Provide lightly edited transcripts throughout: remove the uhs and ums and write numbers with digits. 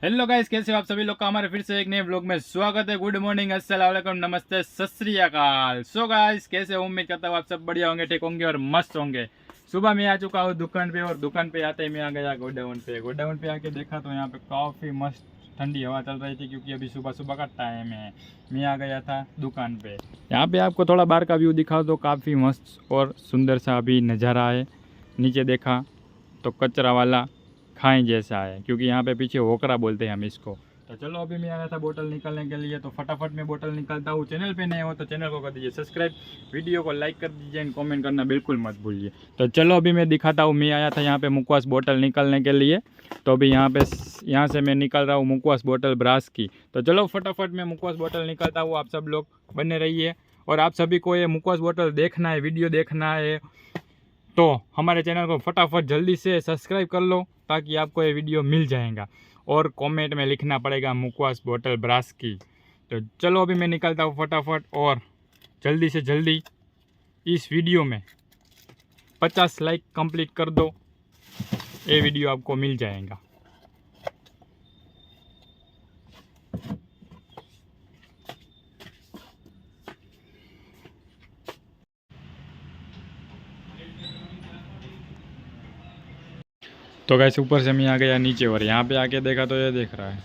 Hello guys, कैसे हो आप सभी लोग का हमारे फिर से एक नए व्लॉग में स्वागत है। गुड मॉर्निंग, अस्सलाम वालेकुम, नमस्ते, सत श्री अकाल। सो गाइस, कैसे हो? उम्मीद करता हूँ आप सब बढ़िया होंगे, ठीक होंगे और मस्त होंगे। सुबह मैं आ चुका हूँ दुकान पे और दुकान पे आते ही मैं आ गया गोडाउन पे। गोडाउन पे आके देखा तो यहाँ पे काफ़ी मस्त ठंडी हवा चल रही थी, क्योंकि अभी सुबह सुबह का टाइम है। मैं आ गया था दुकान पे। यहाँ पे आपको थोड़ा बाहर का व्यू दिखाओ तो काफ़ी मस्त और सुंदर सा अभी नज़ारा है। नीचे देखा तो कचरा वाला खाई जैसा है, क्योंकि यहाँ पे पीछे होकरा बोलते हैं हम इसको। तो चलो, अभी मैं आया था बोतल निकालने के लिए, तो फटाफट मैं बोतल निकालता हूँ। चैनल पे नए हो तो चैनल को कर दीजिए सब्सक्राइब, वीडियो को लाइक कर दीजिए एंड कमेंट करना बिल्कुल मत भूलिए। तो चलो, अभी मैं दिखाता हूँ। मैं आया था यहाँ पे मुखवास बोतल निकालने के लिए, तो अभी यहाँ से मैं निकाल रहा हूँ मुखवास बोतल ब्रास की। तो चलो फटाफट मैं मुखवास बोतल निकालता हूँ। आप सब लोग बने रहिए, और आप सभी को ये मुखवास बोतल देखना है, वीडियो देखना है, तो हमारे चैनल को फटाफट जल्दी से सब्सक्राइब कर लो, ताकि आपको ये वीडियो मिल जाएगा। और कमेंट में लिखना पड़ेगा मुखवास बोतल ब्रास की। तो चलो, अभी मैं निकलता हूँ फटाफट, और जल्दी से जल्दी इस वीडियो में 50 लाइक कंप्लीट कर दो, ये वीडियो आपको मिल जाएगा। तो गैस, ऊपर से मैं आ गया नीचे, और यहाँ पे आके देखा तो ये देख रहा है।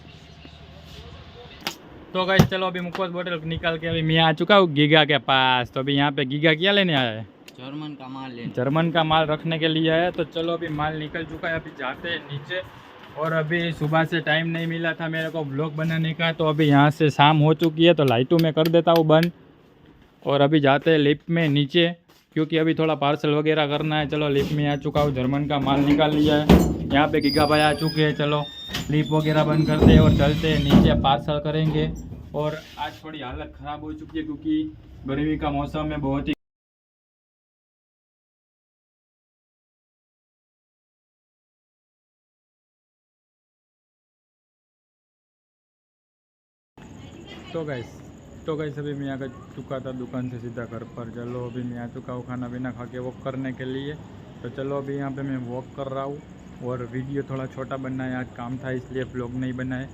तो गैस चलो, अभी मुखवास बोतल निकाल के अभी मैं आ चुका हूँ गीगा के पास। तो अभी यहाँ पे गीगा क्या लेने आया है? जर्मन का माल लेने। जर्मन का माल रखने के लिए है। तो चलो, अभी माल निकल चुका है, अभी जाते हैं नीचे। और अभी सुबह से टाइम नहीं मिला था मेरे को व्लॉग बनाने का, तो अभी यहाँ से शाम हो चुकी है, तो लाइटों में कर देता हूँ बंद। और अभी जाते हैं लिफ्ट में नीचे, क्योंकि अभी थोड़ा पार्सल वगैरह करना है। चलो, लिफ्ट में आ चुका हूँ, जर्मन का माल निकाल लिया है। यहाँ पे गीगा भाई आ चुके हैं। चलो, लिफ्ट वगैरह बंद करते हैं और चलते हैं नीचे, पार्सल करेंगे। और आज थोड़ी हालत ख़राब हो चुकी है, क्योंकि गर्मी का मौसम है बहुत ही। तो गैस अभी मैं आ चुका था दुकान से सीधा घर पर। चलो, अभी मैं आ चुका हूँ खाना पीना खा के वॉक करने के लिए। तो चलो, अभी यहाँ पे मैं वॉक कर रहा हूँ, और वीडियो थोड़ा छोटा बनना है, आज काम था इसलिए व्लॉग नहीं बनाए।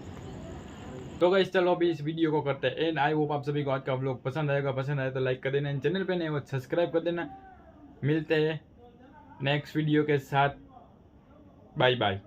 तो गैस चलो, अभी इस वीडियो को करते हैं एंड। आई होप आप सभी को आज का व्लॉग पसंद आएगा। पसंद आए तो लाइक कर देना, चैनल पे नए हो सब्सक्राइब कर देना। मिलते हैं नेक्स्ट वीडियो के साथ। Bye bye.